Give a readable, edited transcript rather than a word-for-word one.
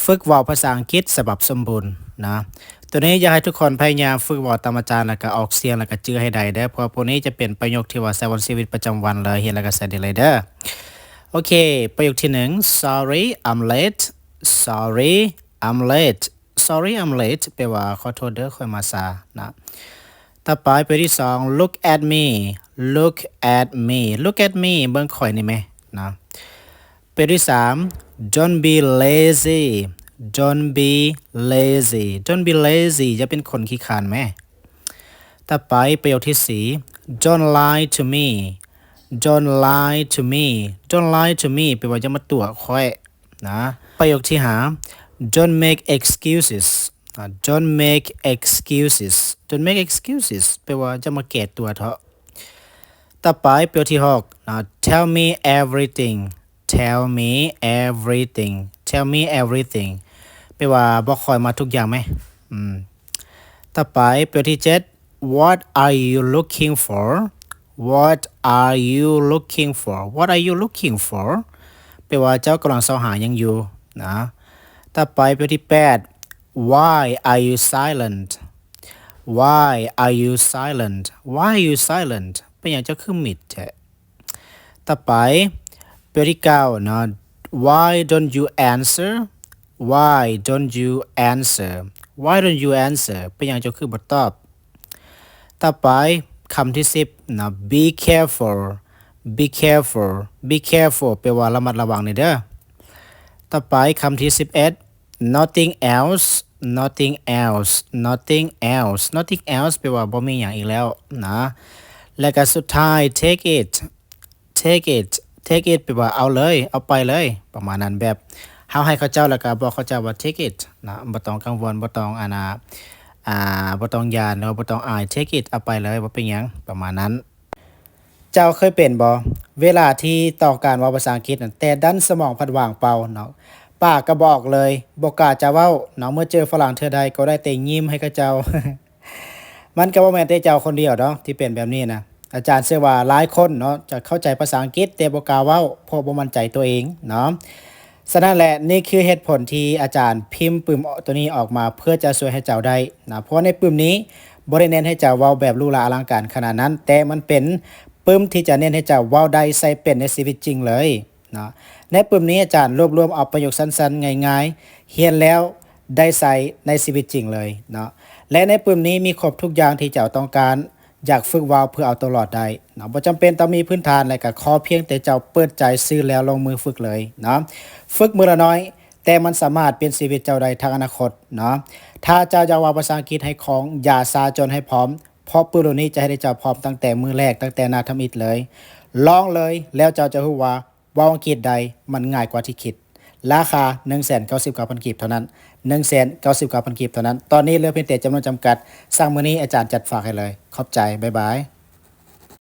ฝึกเว้าภาษาอังกฤษฉบับสมบูรณ์นะตัวนี้อยากให้ทุกคนพยายามฝึกเว้าตามอาจารย์แล้วก็ออกเสียงแล้วก็จื้อให้ได้เด้อเพราะพวกนี้จะเป็นประโยคที่ว่าใช้ในชีวิตประจำวันเลยเฮ็ดแล้วก็ใช้ได้เลยเด้อโอเคประโยคที่1 sorry I'm late sorry I'm late sorry I'm late แปลว่าขอโทษเด้อค่อยมาช้านะต่อไปประโยคที่2 look at me look at me look at me เบิ่งข่อยนี่แหมนะประโยคที่3 don't be lazy don't be lazy don't be lazy จะเป็นคนขี้คร้านแม่ต่อไปประโยคที่4 don't lie to me don't lie to me don't lie to me แปลว่าจะมาตัวค่อยนะประโยคที่5 don't make excuses don't make excuses don't make excuses แปลว่าจะมาแก้ตัวเถาะต่อไปประโยคที่6 tell me everything tell me everything tell me everything แปลว่าบอกค่อยมาทุกอย่างไหมต่อไปประโยคที่7 what are you looking for what are you looking for what are you looking for แปลว่าเจ้ากำลังเสาหายังอยู่นะต่อไปประโยคที่8 why are you silent why are you silent why are you silent เป็นอย่างเจ้าคือมิดแท้ต่อไปประโยคที่9นะ why don't you answer why don't you answer why don't you answer เป็นอย่างเจ้าคือบ่ตอบต่อไปคำที่10นะ be careful be careful be careful แปลว่าระมัดระวังเด้อต่อไปคำที่11 nothing else nothing else nothing else nothing else แปลว่าบ่มีหยังอีกแล้วนะและก็สุดท้าย take it take it take it แปลว่าเอาเลยเอาไปเลยประมาณนั้นแบบเฮาให้เขาเจ้าแล้วก็บอกเขาเจ้าว่า take it นะบ่ต้องกังวลบ่ต้องบ่ต้องย้านเนาะบ่ต้องอาย take it เอาไปเลยบ่เป็นหยังประมาณนั้นเจ้าเคยเป็นบ่เวลาที่ต้องการเว้าภาษาอังกฤษนั่นแต่ดันสมองพัดว่างเปล่าเนาะปากก็บอกเลยบ่กล้าจะเว้าเนาะเมื่อเจอฝรั่งเทื่อใดก็ได้แต่ยิ้มให้เขาเจ้า มันก็บ่แม่นแต่เจ้าคนเดียวดอกที่เป็นแบบนี้นะอาจารย์เชื่อว่าหลายคนเนาะจะเข้าใจภาษาอังกฤษแต่บ่กล้าเว้าเพราะบ่มั่นใจตัวเองเนาะฉะนั้นแหละนี่คือเหตุผลที่อาจารย์พิมพ์ปึ้มตัวนี้ออกมาเพื่อจะช่วยให้เจ้าได้นะเพราะในปึ้มนี้บ่ได้เน้นให้เจ้าเว้าแบบหรูหราอลังการขนาดนั้นแต่มันเป็นปึ้มที่จะเน้นให้เจ้าเว้าได้ใส่เป็นในชีวิตจริงเลยเนาะในปึ้มนี้อาจารย์รวบรวมเอาประโยคสั้นๆง่ายๆเรียนแล้วได้ใส่ในชีวิตจริงเลยเนาะและในปึ้มนี้มีครบทุกอย่างที่เจ้าต้องการอยากฝึกเว้าเพื่อเอาตัวรอดได้เนาะบ่จำเป็นต้องมีพื้นฐานอะไรก็ขอเพียงแต่เจ้าเปิดใจซื้อแล้วลงมือฝึกเลยเนาะฝึกมื้อละน้อยแต่มันสามารถเปลี่ยนชีวิตเจ้าได้ทางอนาคตเนาะถ้าเจ้าอยากเว้าภาษาอังกฤษให้คล่องอย่าช้าจนให้พร้อมเพราะปื้มนี้จะให้ได้เจ้าพร้อมตั้งแต่มื้อแรกตั้งแต่นาทำอิฐเลยลองเลยแล้วเจ้าจะรู้ว่าเว้าอังกฤษใดมันง่ายกว่าที่คิดราคา 199,000 กีบเท่านั้น 199,000 กีบเท่านั้นตอนนี้เหลือเพียงแต่จำนวนจำกัดสั่งมื้อนี้อาจารย์จัดฝากให้เลยขอบใจบ๊ายบาย